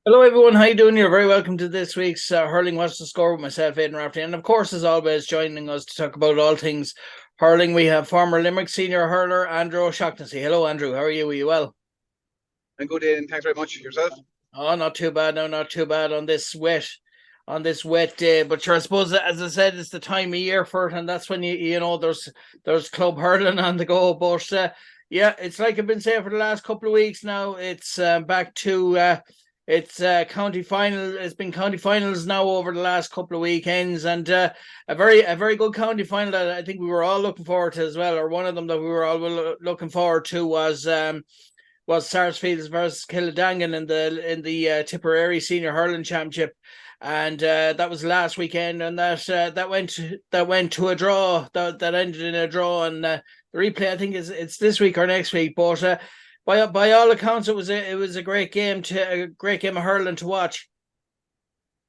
Hello everyone, how you doing? You're very welcome to this week's Hurling What's the Score with myself, Aidan and Raftery. And of course, as always, joining us to talk about all things hurling, we have former Limerick senior hurler Andrew O'Shaughnessy. Hello Andrew, how are you? Are you well? I'm good, Ian. Thanks very much. Yourself? Oh, not too bad. No, not too bad on this wet day. But sure, I suppose as I said, it's the time of year for it, and that's when there's club hurling on the go. But yeah, it's like I've been saying for the last couple of weeks now. It's back to it's county final. It's been county finals now over the last couple of weekends, and a very good county final that I think we were all looking forward to as well. Or one of them that we were all looking forward to was Sarsfields versus Kildangan in the Tipperary Senior Hurling Championship, and that was last weekend, and that went to a draw that ended in a draw, and the replay I think it's this week or next week, but by all accounts it was a great game of hurling to watch.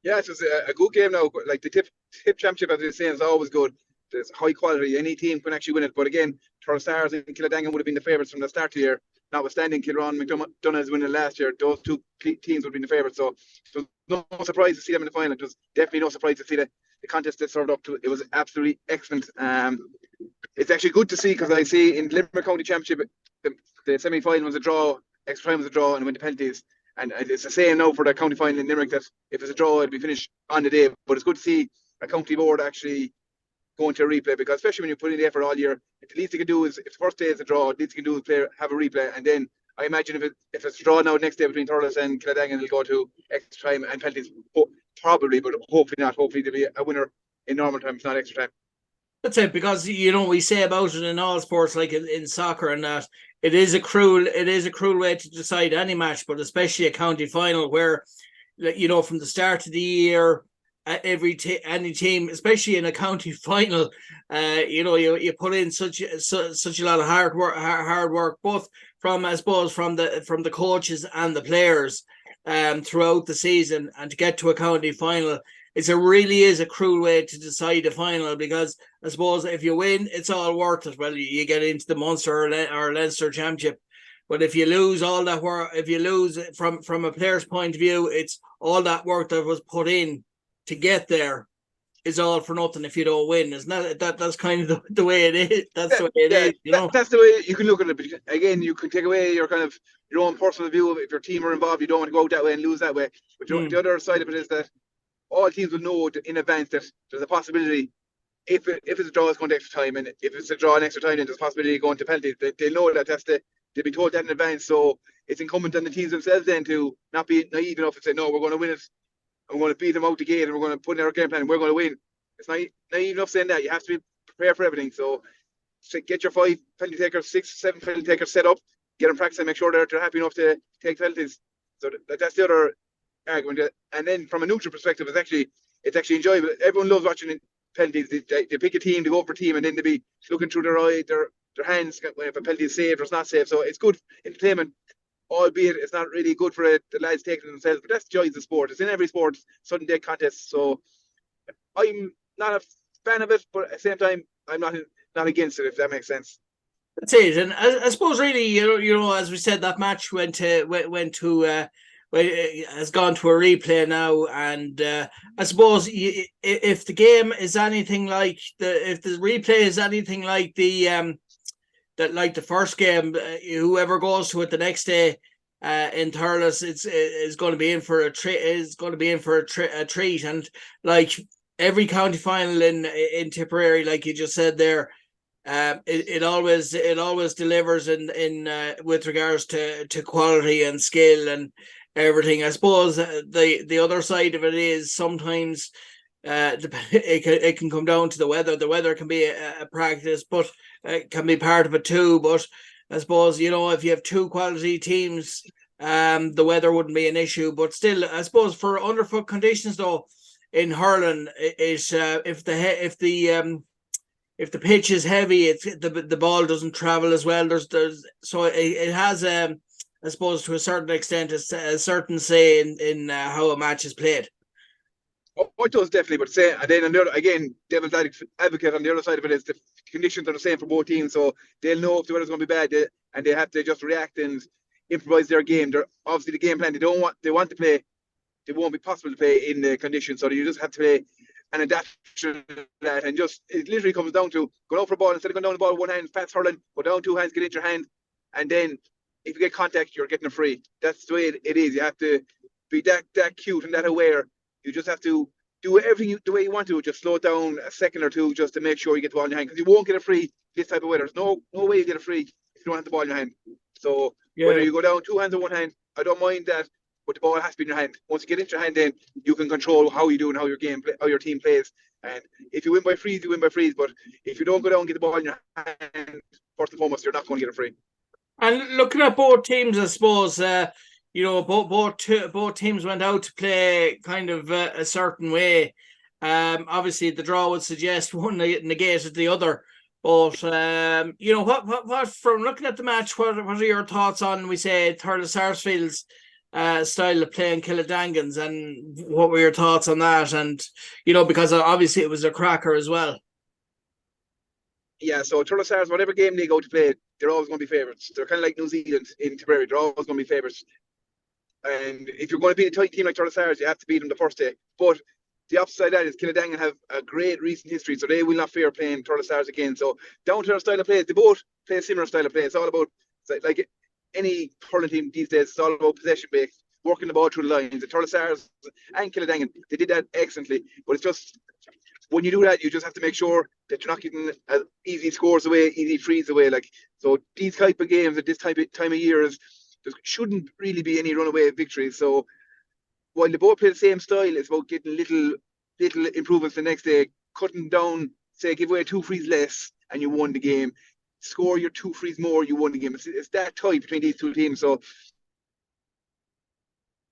Yeah, it was a good game now. Like the tip championship, as you're saying, is always good. There's high quality. Any team can actually win it. But again, Turtle Stars and Kildangan would have been the favourites from the start of the year. Notwithstanding Kilron McDonough's winning last year, those two teams would have been the favourites. So it was no surprise to see them in the final. It was definitely no surprise to see the contest that served up to. It was absolutely excellent. It's actually good to see because I see in Limerick County Championship, the semi final was a draw, extra time was a draw, and went to penalties. And it's the same now for the county final in Limerick that if it's a draw, it'll be finished on the day. But it's good to see a county board actually going to a replay because especially when you put in the effort all year, the least you can do is if the first day is a draw, the least you can do is have a replay. And then I imagine if it's a draw now next day between Thurles and Kildangan, it'll go to extra time and penalties. Probably, but hopefully not. Hopefully there'll be a winner in normal time, it's not extra time. That's it, because we say about it in all sports, like in soccer, and that it is a cruel way to decide any match, but especially a county final where from the start of the year, any team, especially in a county final, you put in such a lot of hard work, both from, I suppose, from the coaches and the players, throughout the season, and to get to a county final. Really is a cruel way to decide a final, because I suppose if you win, it's all worth it. Well, you get into the Munster or Leinster Championship. But if you lose all that work, if you lose from a player's point of view, it's all that work that was put in to get there is all for nothing if you don't win. Isn't that's kind of the way it is. That's Yeah, the way it yeah, is, you know. that's the way you can look at it. But again, you can take away your kind of your own personal view of if your team are involved. You don't want to go out that way and lose that way. But the Mm. other side of it is that all teams will know in advance that there's a possibility if it's a draw, it's going to extra time, and if it's a draw in extra time, then there's a possibility of going to penalties. They know that they'll be told that in advance. So it's incumbent on the teams themselves then to not be naive enough and say, no, we're going to win it. I'm going to beat them out the gate, and we're going to put in our game plan, and we're going to win. It's not naive enough saying that. You have to be prepared for everything. So get your 5 penalty takers, 6, 7 penalty takers set up, get them practicing, make sure they're happy enough to take penalties. So that's the other argument. And then from a neutral perspective, it's actually enjoyable. Everyone loves watching penalties. They pick a team, they go for a team, and then they be looking through their hands if a penalty is saved or it's not saved. So it's good entertainment, albeit it's not really good for the lads taking it themselves. But that's the joy of the sport. It's in every sport, sudden death contests. So I'm not a fan of it, but at the same time, I'm not against it, if that makes sense. That's it, and I suppose really, as we said, that match has gone to a replay now, and I suppose if the game is anything like if the replay is anything like the first game, whoever goes to it the next day in Thurles, is going to be in for a treat. Is going to be in for a treat, and like every county final in Tipperary, like you just said there, it always delivers in with regards to quality and skill and everything. I suppose the other side of it is sometimes it can come down to the weather. The weather can be a practice, but it can be part of it too. But I suppose if you have two quality teams, the weather wouldn't be an issue. But still, I suppose for underfoot conditions though, in hurling is if the pitch is heavy, it's the ball doesn't travel as well. So it has I suppose to a certain extent a certain say in how a match is played. Oh, it does definitely, but say, and then on the other, again, devil's advocate on the other side of it is the conditions are the same for both teams, so they'll know if the weather's going to be bad, and they have to just react and improvise their game. They're obviously the game plan. They want to play they won't be possible to play in the conditions. So you just have to play and adapt to that. And just it literally comes down to going out for a ball instead of going down the ball with one hand, fast hurling, go down two hands, get into your hand, and then if you get contact, you're getting a free. That's the way it is. You have to be that cute and that aware. You just have to do everything the way you want to. Just slow it down a second or two just to make sure you get the ball in your hand, because you won't get a free this type of weather. There's no way you get a free if you don't have the ball in your hand. So whether you go down two hands or one hand, I don't mind that, but the ball has to be in your hand. Once you get into your hand, then you can control how you do and how your team plays. And if you win by frees, you win by frees. But if you don't go down and get the ball in your hand, first and foremost, you're not going to get a free. And looking at both teams, I suppose, both teams went out to play kind of a certain way. Obviously, the draw would suggest one negated the other. But what from looking at the match, what are your thoughts on, we say, Thurles Sarsfield's style of playing Killadangans, and what were your thoughts on that? And because obviously it was a cracker as well. Yeah, so Thurles Sars, whatever game they go to play, they're always going to be favourites. They're kind of like New Zealand in Tipperary. They're always going to be favourites. And if you're going to beat a tight team like Thurles Sars, you have to beat them the first day. But the opposite side of that is Kildangan have a great recent history, so they will not fear playing Thurles Sars again. So down to their style of play, they both play a similar style of play. It's all about, like any hurling team these days, it's all about possession-based, working the ball through the lines. The Thurles Sars and Kildangan, they did that excellently. But it's just, when you do that, you just have to make sure that you're not getting easy scores away, easy frees away. So these type of games at this time of year there shouldn't really be any runaway victories. So while they both play the same style, it's about getting little improvements the next day, cutting down, say, give away 2 frees less, and you won the game. Score your 2 frees more, you won the game. It's that tight between these two teams. So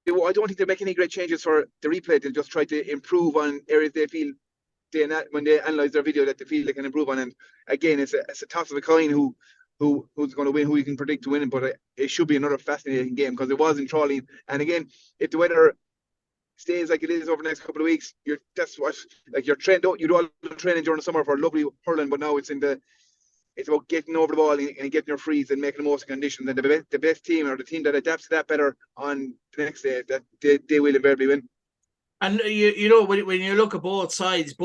I don't think they're making any great changes for the replay. They'll just try to improve on areas they feel when they analyze their video that they feel they can improve on. And again, it's a toss of a coin who's going to win, who you can predict to win. But it should be another fascinating game, because it was in Tralee. And again, if the weather stays like it is over the next couple of weeks, you're trained out. You do all the training during the summer for lovely hurling, but now it's about getting over the ball and getting your frees and making the most of conditions. And the best team, or the team that adapts to that better on the next day, that they will invariably win. And when you look at both sides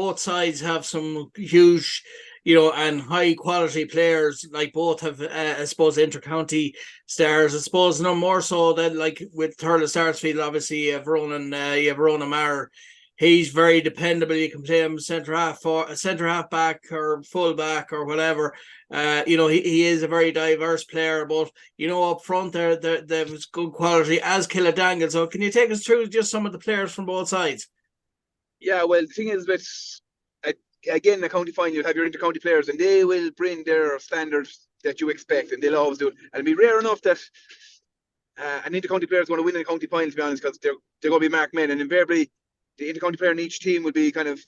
have some huge, and high quality players. Like, both have, I suppose, intercounty stars. I suppose no more so than like with Thurles Sarsfield. Obviously, you have Ronan Maher. He's very dependable. You can play him centre half back or full back or whatever. He is a very diverse player, but up front there's good quality as Killadangan. So can you take us through just some of the players from both sides? Yeah, well, the thing is, with again, the county final, you'll have your intercounty players, and they will bring their standards that you expect, and they'll always do it. And it'll be rare enough that an intercounty player is going to win in the county final, to be honest, because they're going to be marked men, and invariably the intercounty player in each team will be kind of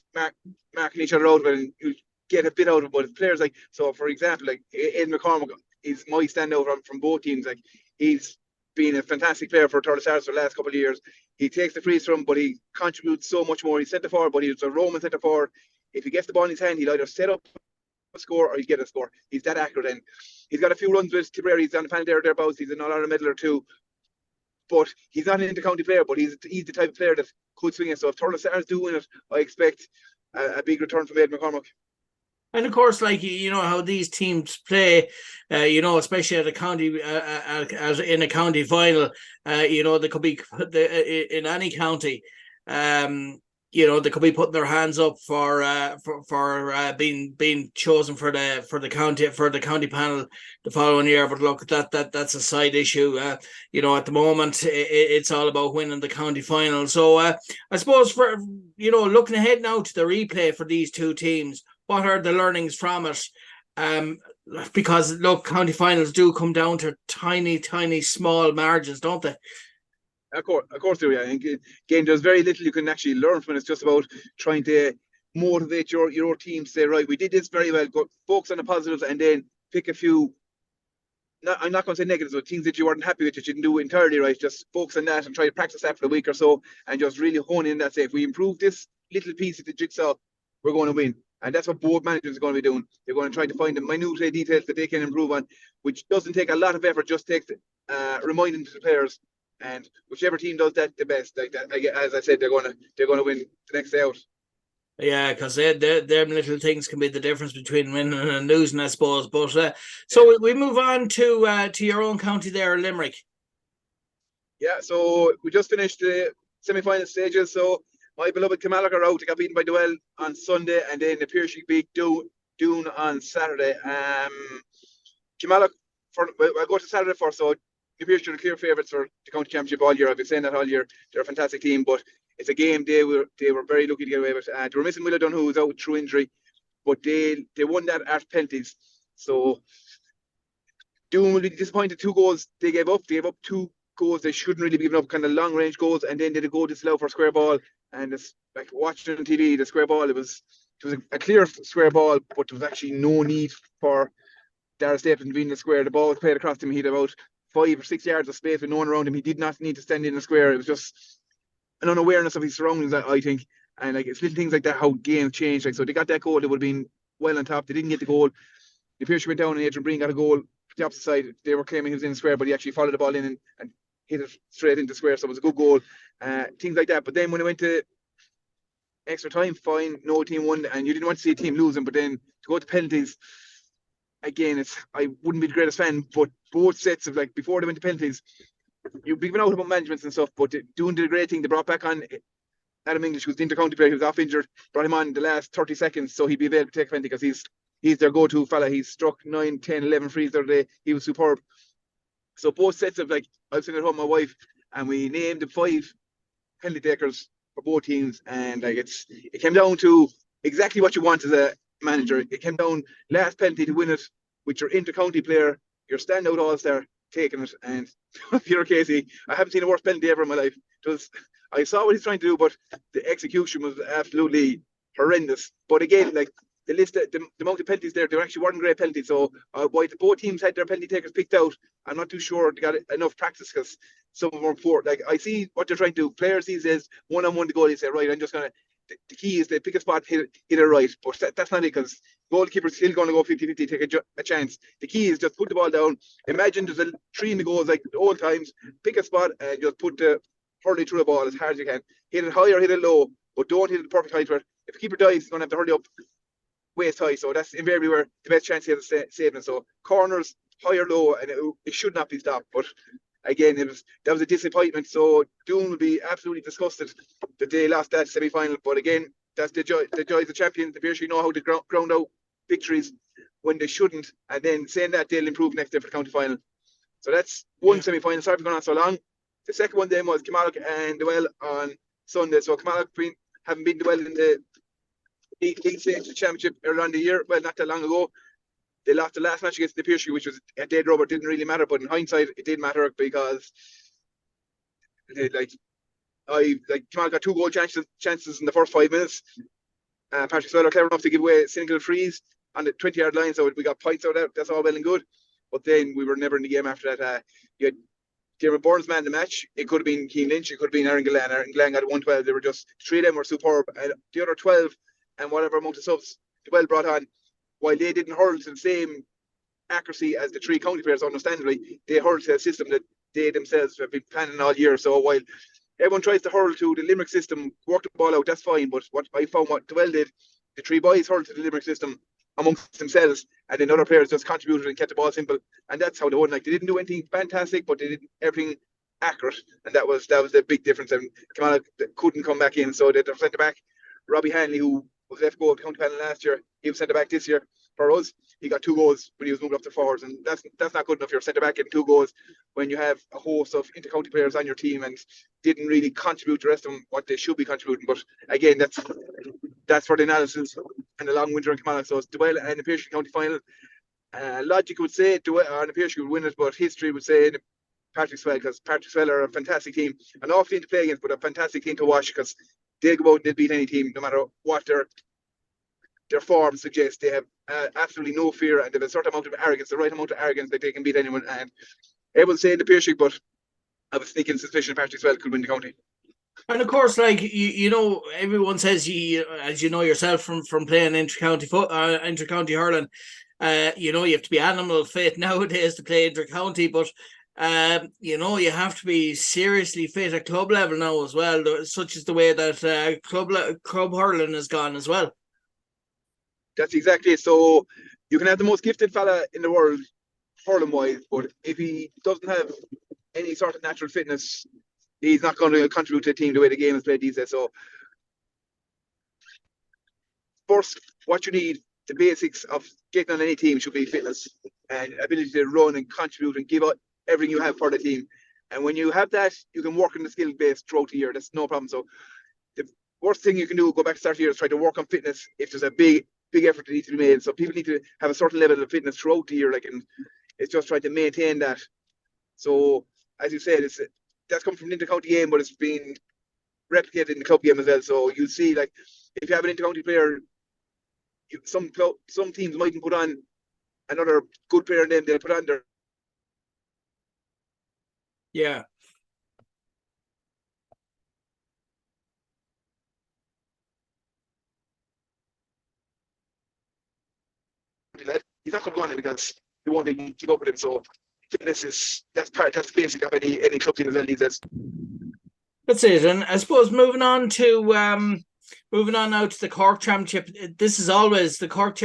marking each other out, and you get a bit out of it. But players so for example, like Aidan McCormack is my standout from both teams. Like, he's been a fantastic player for Thurles Sars for the last couple of years. He takes the frees from, but he contributes so much more. He's centre forward, but he's a Roman centre forward. If he gets the ball in his hand, he'll either set up a score or he'll get a score. He's that accurate, and he's got a few runs with Tipperary. He's on the panel thereabouts. He's an all-Ireland medal or two. But he's not an intercounty player, but he's the type of player that could swing it. So if Thurles Sars do win it, I expect a big return from Aidan McCormack. And of course, like, how these teams play, especially at a county, as in a county final, they could be in any county. They could be putting their hands up for being chosen for the county panel the following year. But look, that's a side issue. At the moment, it's all about winning the county final. So I suppose, for looking ahead now to the replay for these two teams, what are the learnings from it? Because look, county finals do come down to tiny, small margins, don't they? Of course, do. Yeah. Again, there's very little you can actually learn from it. It's just about trying to motivate your team to say, right, we did this very well. Go focus on the positives, and then pick a few. I'm not going to say negatives, but things that you weren't happy with, that you didn't do entirely right. Just focus on that and try to practice that for a week or so, and just really hone in that. Say, if we improve this little piece of the jigsaw, we're going to win. And that's what board managers are going to be doing. They're going to try to find the minute details that they can improve on, which doesn't take a lot of effort. Just takes reminding the players and whichever team does that the best, like that, as I said, they're gonna win the next day out. Yeah, because them little things can be the difference between winning and losing, I suppose. But so we move on to your own county there, Limerick. Yeah, so we just finished the semi-final stages. So my beloved Kilmallock are out. They got beaten by Duell on Sunday, and then the Piercy beat Doon on Saturday. Kilmallock, I'll go to Saturday first. So the Piercy are the clear favourites for the county championship all year. I've been saying that all year. They're a fantastic team, but it's a game they were very lucky to get away with. They were missing Willa Dunn, who was out through injury, but they won that at penalties. So Doon will be disappointed. 2 goals they gave up. They gave up 2 goals they shouldn't really be giving up, kind of long range goals, and then they go disallowed for a square ball. And it's like watching on TV, the square ball, it was a clear square ball, but there was actually no need for Dara Stapleton to be in the square. The ball was played across him. He had about 5 or 6 yards of space with no one around him. He did not need to stand in the square. It was just an unawareness of his surroundings, I think. And like it's little things like that, how games change. Like, so they got that goal, they would have been well on top. They didn't get the goal. The Pierce went down and Adrian Breen got a goal the opposite side. They were claiming he was in the square, but he actually followed the ball in and hit it straight into the square. So it was a good goal. Things like that. But then when it went to extra time, fine, no team won, and you didn't want to see a team losing. But then to go to penalties, again, I wouldn't be the greatest fan, but both sets of, like, before they went to penalties, you've been out about management and stuff, but doing the great thing, they brought back on Adam English, who's the inter-county player, he was off injured, brought him on the last 30 seconds, so he'd be available to take a penalty because he's their go-to fella. He's struck 9, 10, 11 frees the other day. He was superb. So both sets of, like, I was sitting at home with my wife, and we named the 5 penalty takers for both teams, and like it came down to exactly what you want as a manager. It came down last penalty to win it with your inter-county player, your standout all-star, taking it. And Peter Casey, I haven't seen a worse penalty ever in my life. I saw what he's trying to do, but the execution was absolutely horrendous. But again, like the list, the amount of penalties there actually weren't great penalties. So why both teams had their penalty takers picked out, I'm not too sure they got enough practice because some of them were poor. Like I see what they're trying to do. Players these days, one-on-one to goal, they say, right, I'm just gonna. The key is they pick a spot, hit it right. But that's not it, because goalkeeper's still going to go 50-50, take a chance. The key is just put the ball down. Imagine there's a 3 in the goals like the old times. Pick a spot and just put the hurley through the ball as hard as you can. Hit it high or hit it low, but don't hit it the perfect height. Where if the keeper dives, he's going to have to hurley up waist high. So that's invariably where the best chance he has of saving. So corners, high or low, and it should not be stopped. But again, that was a disappointment. So Doon will be absolutely disgusted that they lost that semi-final. But again, that's the joy of the champion. They actually know how to ground out victories when they shouldn't. And then saying that, they'll improve next year for the county final. So that's one semi-final. Sorry for going on so long. The second one then was Kilmallock and Duell on Sunday. So Kilmallock haven't been Duell in the league stage championship earlier on the year. Well, not that long ago. They lost the last match against the Piercy, which was a dead rubber. Didn't really matter, but in hindsight, it did matter because Kilmallock got 2 goal chances in the first 5 minutes. Patrick Sweller clever enough to give away single frees on the 20-yard line, so we got points out of that. That's all well and good, but then we were never in the game after that. You had Dermot Burns man the match. It could have been Keane Lynch. It could have been Aaron Gillan. Aaron Gillan got 112. They were just 3 of them were superb, and the other 12 and whatever amount of subs Duell brought on, while they didn't hurl to the same accuracy as the 3 county players, understandably, they hurled to a system that they themselves have been planning all year. So while everyone tries to hurl to the Limerick system, work the ball out, that's fine. But what I found, what Duell did, the 3 boys hurled to the Limerick system amongst themselves, and then other players just contributed and kept the ball simple. And that's how they won. Like, they didn't do anything fantastic, but they did everything accurate. And that was the big difference. And Kilmallock couldn't come back in. So they sent back Robbie Hanley, who was left goal of the county panel last year. He was sent back this year for us. He got 2 goals when he was moved up to forwards, and that's not good enough. You're centre back getting 2 goals when you have a host of inter-county players on your team and didn't really contribute the rest of them what they should be contributing. But again, that's for the analysis and the long winter in Kilmallock. So it's Duell and the Piercy County final. Logic would say Duell and the Piercy would win it, but history would say Patrick Swell, because Patrick Swell are a fantastic team, an awful team to play against, but a fantastic team to watch, because they'll go out and they'll beat any team, no matter what their form suggests. They have absolutely no fear, and they have a certain amount of arrogance, the right amount of arrogance, that they can beat anyone. And everyone's saying the Piercy, but I was sneaking suspicion Patrick Swell could win the county. And of course, like you know, everyone says as you know yourself from playing inter-county hurling, you know, you have to be animal fit nowadays to play inter-county. But You have to be seriously fit at club level now as well, such as the way that club hurling has gone as well. That's exactly it. So you can have the most gifted fella in the world, hurling wise, but if he doesn't have any sort of natural fitness, he's not going to contribute to the team the way the game is played these days. So first, what you need, the basics of getting on any team should be fitness and ability to run and contribute and give out everything you have for the team. And when you have that, you can work on the skill base throughout the year. That's no problem. So the worst thing you can do, go back to start here, is try to work on fitness if there's a big effort that needs to be made. So people need to have a certain level of fitness throughout the year, and it's just trying to maintain that. So as you said, that's come from the inter-county game, but it's been replicated in the club game as well. So you'll see, like, if you have an inter-county player, some teams mightn't put on another good player, and then they'll put on their he's not going to go on it because he won't keep up with him. So fitness that's basic of any club team as well these days. That's it. And I suppose moving on now to the Cork Championship. This is always the Cork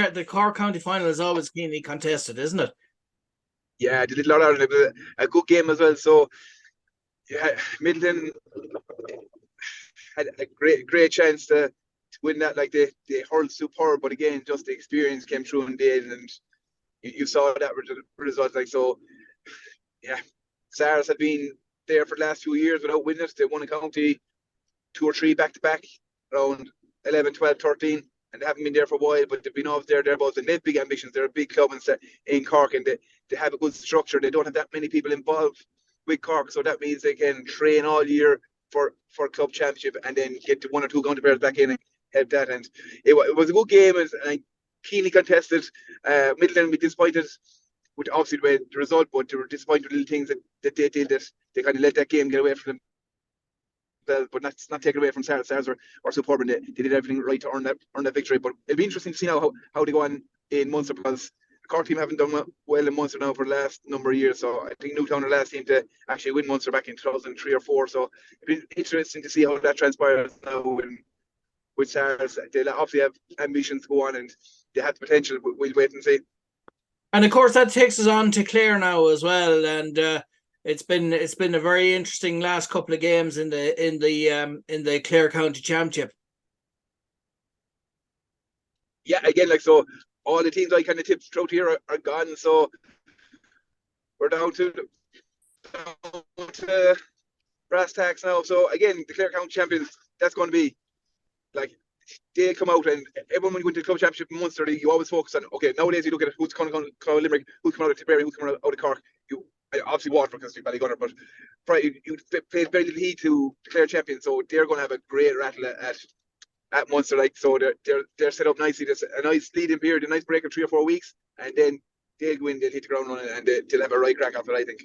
County Final is always keenly contested, isn't it? Yeah, they did a lot out of it. A good game as well. So yeah, Midland had a great chance to win that. Like they hurled superb, but again, just the experience came through in the end, and you saw that result. Like, so, yeah, Stars have been there for the last few years without winning it. They won a county 2 or 3 back to back around 11, 12, 13, and they haven't been there for a while, but they've been off there, thereabouts, and they have big ambitions. They're a big club in Cork, and they have a good structure. They don't have that many people involved with Cork, so that means they can train all year for club championship and then get to 1 or 2 county players back in and help that. And it was a good game, and keenly contested. Midland be disappointed with obviously the result, but they were disappointed with little things that they did, that they kind of let that game get away from them. But not taken away from Stars. Stars were superb, and they did everything right to earn that victory. But it'll be interesting to see now how they go on in Munster, because the Cork team haven't done well in Munster now for the last number of years. So I think Newtown are the last team to actually win Munster back in 2003 or 4. So it'll be interesting to see how that transpires now with Stars. They'll obviously have ambitions to go on, and they have the potential. We'll wait and see. And of course, that takes us on to Clare now as well, and it's been a very interesting last couple of games in the Clare County Championship. Yeah, again, like, so all the teams I kind of tipped throughout here are gone. So we're down to brass tacks now. So again, the Clare County champions, that's going to be like, they come out, and everyone, when you go into the club championship in Munster, you always focus on, okay, nowadays you look at who's coming out of Limerick, who's coming out of Tipperary, who's coming out of Cork. You obviously Waterford because you're Ballygunner, but probably you paid very little heed to the Clare champions, so they're going to have a great rattle at Munster. Like, so they're set up nicely. There's a nice leading period, a nice break of 3 or 4 weeks, and then they'll go in, they'll hit the ground running, and they'll have a right crack off it, I think.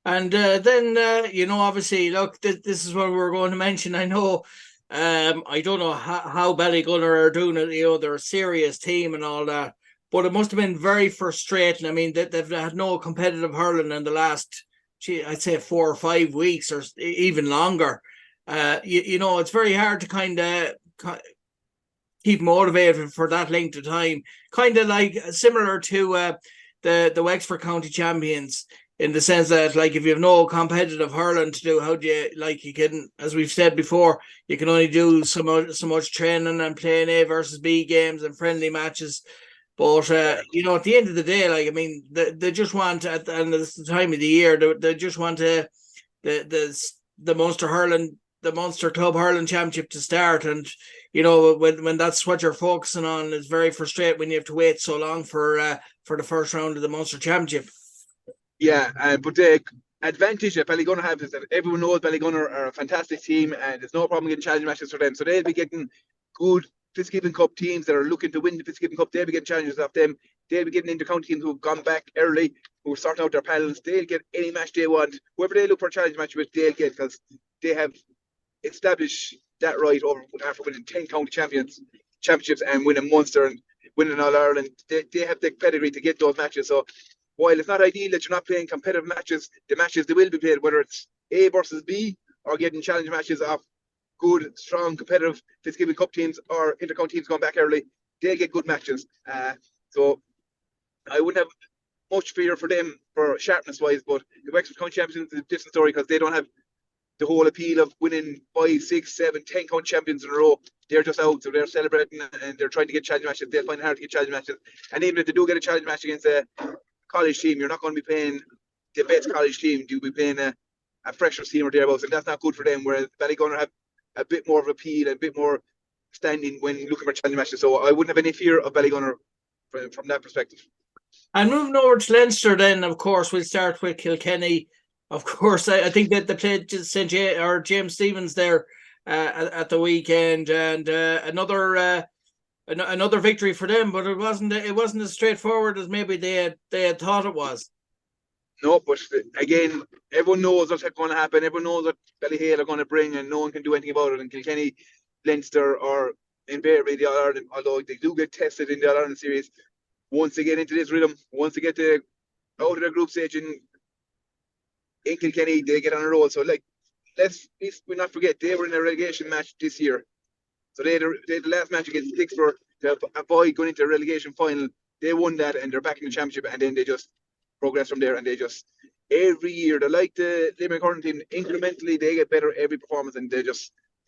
And then obviously, look, this is what we're going to mention. I know. I don't know how Ballygunner are doing it. They're a serious team and all that, but it must have been very frustrating. I mean, they've had no competitive hurling in the last, I'd say 4 or 5 weeks, or even longer. It's very hard to kind of keep motivated for that length of time. Kind of like similar to the Wexford County champions, in the sense that, like, if you have no competitive hurling to do, how do you, like, you can, as we've said before, you can only do so much training and playing A versus B games and friendly matches. But at the end of the day, like, I mean, they just want, and it's the time of the year, they just want the Munster hurling, the Munster Club Hurling Championship to start. And when that's what you're focusing on, it's very frustrating when you have to wait so long for the first round of the Munster Championship. Yeah, but the advantage that Ballygunner have is that everyone knows Ballygunner are a fantastic team, and there's no problem getting challenge matches for them. So they'll be getting good Fitzgibbon Cup teams that are looking to win the Fitzgibbon Cup. They'll be getting challenges off them. They'll be getting inter-county teams who've gone back early, who are sorting out their panels. They'll get any match they want. Whoever they look for a challenge match with, they'll get, because they have established that right after winning 10 county championships and winning Munster and winning All Ireland. They have the pedigree to get those matches. So while it's not ideal that you're not playing competitive matches, the matches they will be played, whether it's A versus B or getting challenge matches of good, strong, competitive Fitzgibbon Cup teams or intercounty teams going back early, they'll get good matches. So I wouldn't have much fear for them for sharpness wise, but the Wexford County Champions is a different story because they don't have the whole appeal of winning 5, 6, 7, 10 county champions in a row. They're just out, so they're celebrating and they're trying to get challenge matches. They'll find it hard to get challenge matches. And even if they do get a challenge match against a college team, you're not going to be playing the best college team. You'll be playing a freshers team or thereabouts, and that's not good for them. Whereas Ballygunner have a bit more of appeal and a bit more standing when looking for challenge matches. So I wouldn't have any fear of Ballygunner from that perspective. And moving over to Leinster, then of course we'll start with Kilkenny. Of course, I think that they played James Stephens there at the weekend, and another victory for them. But it wasn't as straightforward as maybe they had thought it was. No, but again, everyone knows what's going to happen. Everyone knows what Ballyhale are going to bring, and no one can do anything about it. And Kilkenny, Leinster, or invariably the All-Ireland, although they do get tested in the All-Ireland series, once they get into this rhythm, once they get out of their group stage in Kilkenny, they get on a roll. So, let's not forget, they were in a relegation match this year. So they had the last match against Dixper to avoid going into a relegation final. They won that, and they're back in the championship, and then they just progress from there, and they just every year they're like the Limerick hurling team, incrementally they get better every performance, and they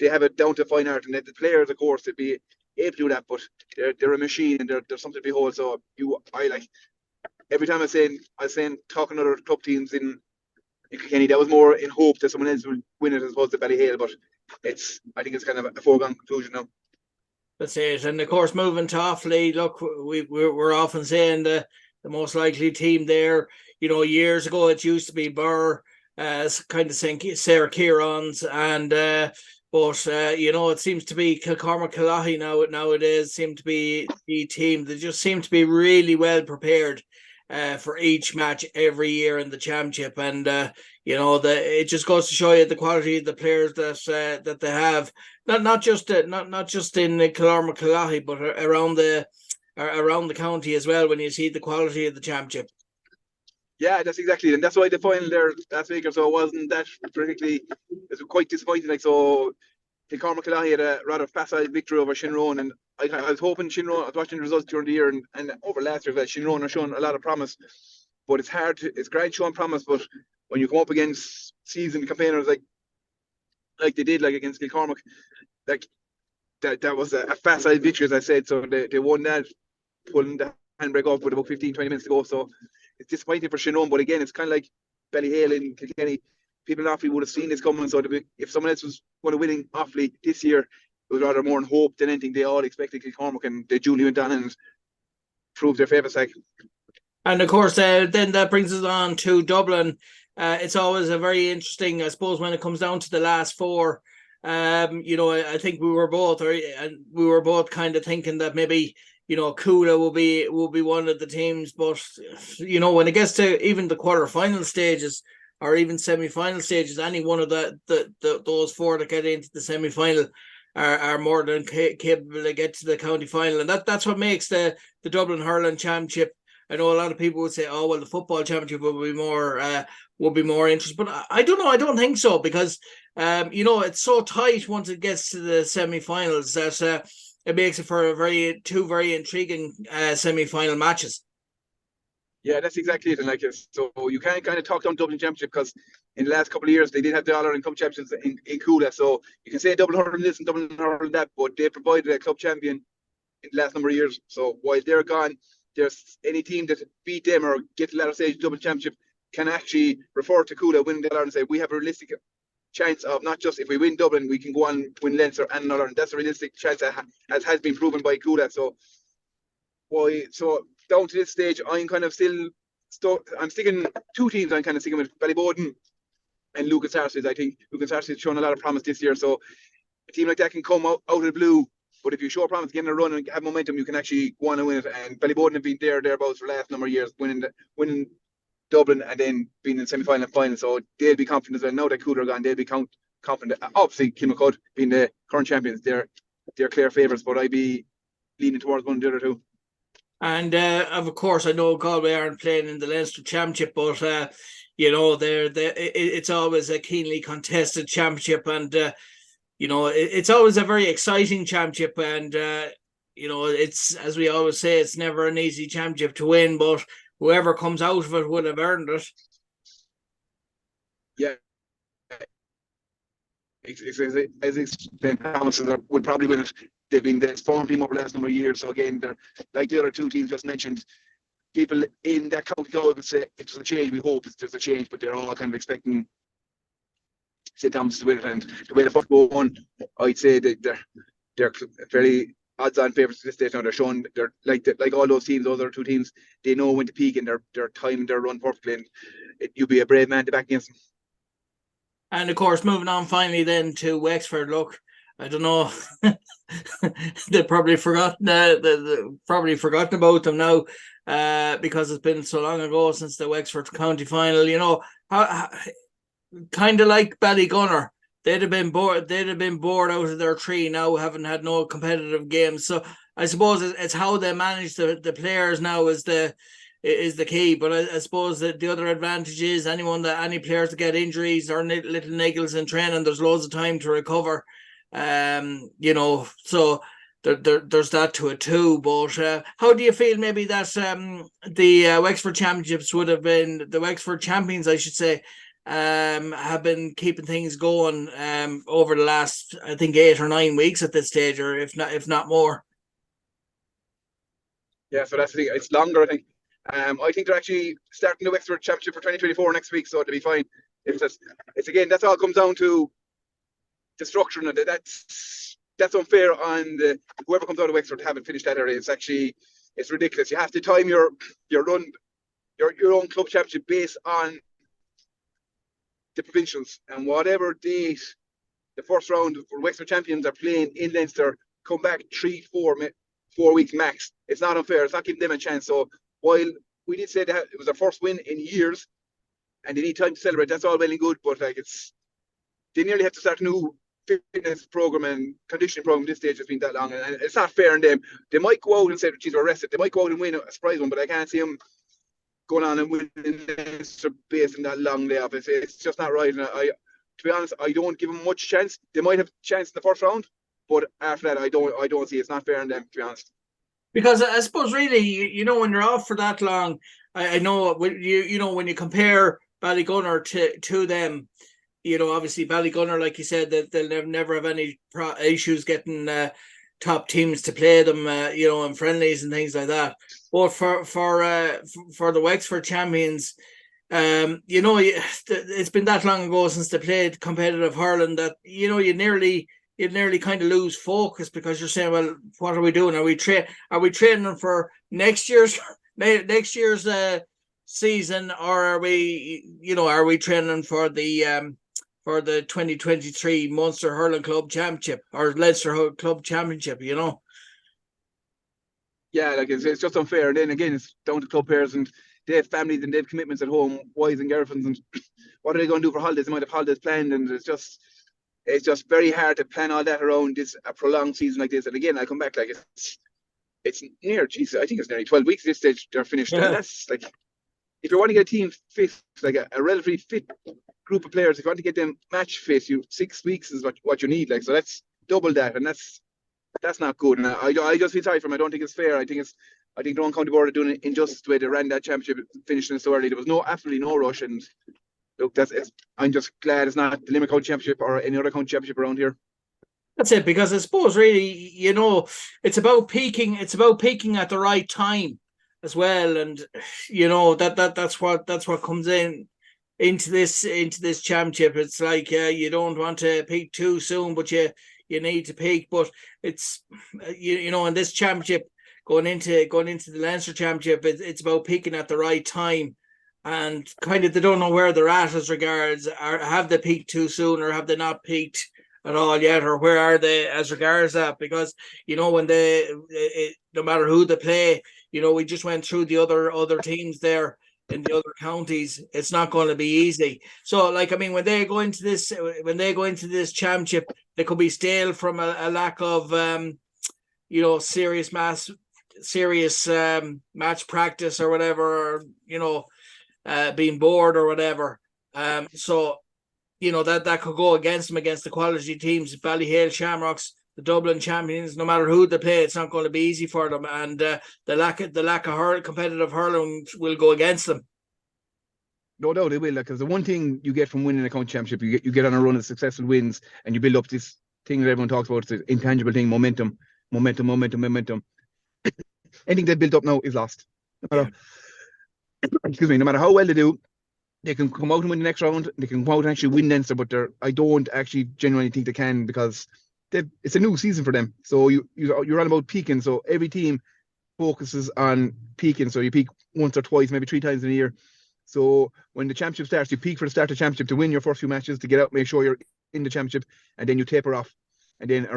have it down to fine art, and the players of course to be able to do that, but they're a machine, and they're something to behold. So I like every time I was saying talking to other club teams in Kilkenny, that was more in hope that someone else would win it as opposed to Ballyhale, but I think it's kind of a foregone conclusion now. That's it. And of course, moving to Offaly, look, we're often saying the most likely team there. Years ago it used to be Burr, kind of saying Sarah Kieran's, and but it seems to be Kilcormac Killahy nowadays seem to be the team that just seem to be really well prepared for each match every year in the championship, and it just goes to show you the quality of the players that they have, not just in Kilcormac Killahy, but around the county as well. When you see the quality of the championship. Yeah, that's exactly it. And that's why the final there last week or so wasn't that particularly, it was quite disappointing. So Kilcormac Killahy had a rather facile victory over Shinrone, and I was hoping Shinrone, I was watching the results during the year and over last year that Shinrone are showing a lot of promise, but it's great showing promise, but when you come up against seasoned campaigners like they did against Kilcormac, that was a facile victory, as I said. So they won that, pulling the handbrake off with about 15-20 minutes to go. So it's disappointing for Shinrone, but again, it's kind of like Ballyhale and Kilkenny. People in Offaly would have seen this coming. So if someone else was going to win Offaly this year, it was rather more in hope than anything. They all expected Kilcormac, and they duly went on and proved their favour side. And of course, then that brings us on to Dublin. It's always a very interesting, I suppose, when it comes down to the last four. I think we were both kind of thinking that maybe Coola will be one of the teams, but when it gets to even the quarterfinal stages or even semi-final stages, any one of those four that get into the semi-final are more than capable to get to the county final, and that's what makes the Dublin Hurling Championship. I know a lot of people would say, "Oh, well, the football championship will be more interesting," but I don't know. I don't think so, because it's so tight once it gets to the semi-finals that it makes it for two very intriguing semi-final matches. Yeah, that's exactly it. And so you can't kind of talk down Dublin Championship, because in the last couple of years they did have the All-Ireland Cup champions in Coola. So you can say Dublin Hurling this and Dublin Hurling that, but they provided a club champion in the last number of years. So while they're gone, there's any team that beat them or get to the latter stage of Dublin Championship can actually refer to Coola winning the All-Ireland and say, we have a realistic chance of not just if we win Dublin, we can go on win Leinster and All-Ireland. That's a realistic chance as has been proven by Coola. So down to this stage, I'm kind of still I'm sticking two teams. I'm kind of sticking with Ballyboden and Lucas Sarces. I think Lucas Sarces has shown a lot of promise this year. So a team like that can come out of the blue, but if you show promise, getting a run and have momentum, you can actually go on and win it. And Ballyboden have been thereabouts for the last number of years, winning Dublin and then being in semi-final and final. So they'll be confident as well. Now that Cooler are gone, they'll be confident. Obviously, Kilmacud being the current champions, they're clear favourites, but I'd be leaning towards one of the other two. And of course, I know Galway aren't playing in the Leinster Championship, but it's always a keenly contested championship, and it's always a very exciting championship, and it's, as we always say, it's never an easy championship to win, but whoever comes out of it will have earned it. Yeah. As Thomas would probably win it. They've been the form team over the last number of years. So again, they're like the other two teams just mentioned. People in that county Galway would say it's a change. We hope there's a change, but they're all kind of expecting St. Thomas to win it. And the way the football won, I'd say that they're very odds-on favourites at this stage now. They're showing they're like all those teams, those other two teams. They know when to peak and they're timing their run perfectly. And you'd be a brave man to back against them. And of course, moving on finally then to Wexford. Look, I don't know. They've probably forgotten about them now, because it's been so long ago since the Wexford county final. Kind of like Ballygunner, they'd have been bored out of their tree now, having had no competitive games. So I suppose it's how they manage the players now is the key. But I suppose that the other advantage is any players that get injuries or little niggles in training, there's loads of time to recover. So there's that to it too. But how do you feel maybe that the Wexford championships would have been, the Wexford champions, I should say, have been keeping things going over the last, I think, 8 or 9 weeks at this stage, or if not more? Yeah, so that's the thing. It's longer, I think. I think they're actually starting the Wexford Championship for 2024 next week, so it'll be fine. It's again, that's all comes down to the structure, and that's unfair on whoever comes out of Wexford haven't finished that area. It's ridiculous. You have to time your run, your own club championship based on the provincials, and whatever date the first round for Wexford champions are playing in Leinster, come back 4 weeks max. It's not unfair. It's not giving them a chance. So while we did say that it was their first win in years, and they need time to celebrate, that's all well and good. But they nearly have to start a new fitness program and conditioning program at this stage. It's been that long, and it's not fair on them. They might go out and say, geez, we're rested. They might go out and win a surprise one, but I can't see them going on and winning based on that long layoff. It's just not right. And to be honest, I don't give them much chance. They might have a chance in the first round, but after that, I don't see it's not fair on them, to be honest. Because I suppose really, when you're off for that long, I know when you compare Ballygunner to them, obviously Ballygunner, like you said, that they'll never have any issues getting top teams to play them, in friendlies and things like that. But for the Wexford champions, it's been that long ago since they played competitive hurling that you'd nearly kind of lose focus, because you're saying, well, what are we doing? Are we training for next year's season, or are we training for the 2023 Munster Hurling Club Championship or Leinster Club Championship? Yeah, it's just unfair. And then again, it's down to club players, and they have families and they have commitments at home, wives and girlfriends, and what are they going to do for holidays? They might have holidays planned, and it's just very hard to plan all that around a prolonged season like this. And again, I come back, it's near, Jesus, I think it's nearly 12 weeks at this stage they're finished. Yeah. And that's if you want to get a team fit, like a relatively fit group of players, if you want to get them match fit, 6 weeks is what you need. So that's double that, and that's not good. And I just feel sorry for them. I don't think it's fair. I think the Own County Board are doing it injustice the way they ran that championship, finishing it so early. There was absolutely no rush, and look, I'm just glad it's not the Limerick County Championship or any other county championship around here. That's it, because I suppose really, it's about peaking. It's about peaking at the right time as well, and that's what comes into this championship. It's like you don't want to peak too soon, but you need to peak. But it's in this championship, going into the Leinster Championship, it's about peaking at the right time. And kind of they don't know where they're at as regards, have they peaked too soon, or have they not peaked at all yet, or where are they as regards that? Because when no matter who they play, we just went through the other teams there in the other counties. It's not going to be easy. So when they go into this championship, they could be stale from a lack of serious mass serious match practice or whatever, or, being bored or whatever. So that could go against them, against the quality teams, Ballyhale, Shamrocks, the Dublin champions. No matter who they play, it's not going to be easy for them, and the lack of competitive hurling will go against them. No doubt they will, because the one thing you get from winning a county championship, you get on a run of successful wins, and you build up this thing that everyone talks about. It's an intangible thing: momentum. Anything they built up now is lost. Excuse me. No matter how well they do, they can come out and win the next round. They can come out and actually win Leinster, but I don't actually genuinely think they can, because it's a new season for them. So you're on about peaking. So every team focuses on peaking. So you peak once or twice, maybe 3 times in a year. So when the championship starts, you peak for the start of the championship to win your first few matches, to get out, make sure you're in the championship, and then you taper off. And then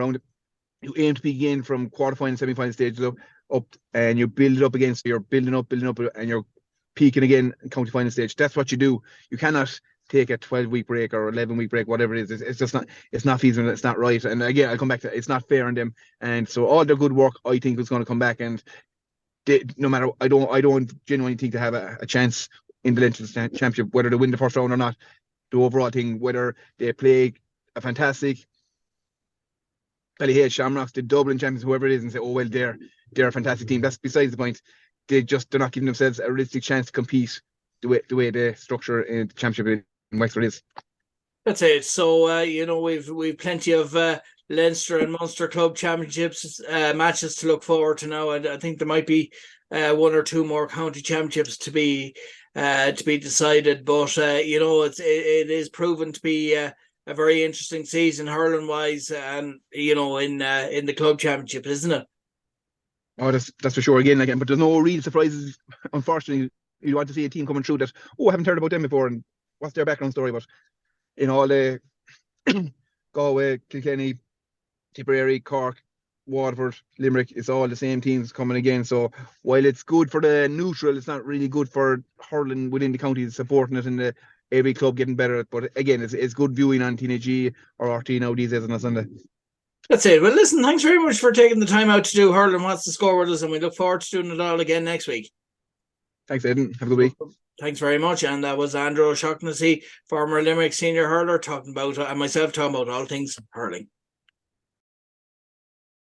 you aim to peak again from quarterfinal, semi-final stages up, and you build it up again. So you're building up, and you're peaking again in county final stage. That's what you do. You cannot take a 12-week break or 11-week break, whatever it is. It's just not. It's not feasible. It's not right. And again, I'll come back to it's not fair on them. And so all their good work, I think, is going to come back. And no matter, I don't genuinely think they have a chance in the Leinster Championship, whether they win the first round or not. The overall thing, whether they play a fantastic Ballyhale, Shamrocks, the Dublin champions, whoever it is, and say, oh well, they're a fantastic team. That's besides the point. They're not giving themselves a realistic chance to compete the way the structure in the championship in Wexford is. That's it. So we've plenty of Leinster and Munster club championships matches to look forward to now. I think there might be 1 or 2 more county championships to be decided, but it is proven to be a very interesting season hurling wise, and in the club championship, isn't it? Oh, that's for sure. Again, but there's no real surprises. Unfortunately, you want to see a team coming through that, I haven't heard about them before, and what's their background story? But in all the Galway, Kilkenny, Tipperary, Cork, Waterford, Limerick, it's all the same teams coming again. So while it's good for the neutral, it's not really good for hurling within the county, supporting it, and every club getting better. But again, it's good viewing on TNG or RT now these days on a Sunday. That's it. Well, listen, thanks very much for taking the time out to do Hurling What's the Score with us, and we look forward to doing it all again next week. Thanks, Aidan. Have a good week. Thanks very much. And that was Andrew O'Shaughnessy, former Limerick senior hurler, talking about all things hurling.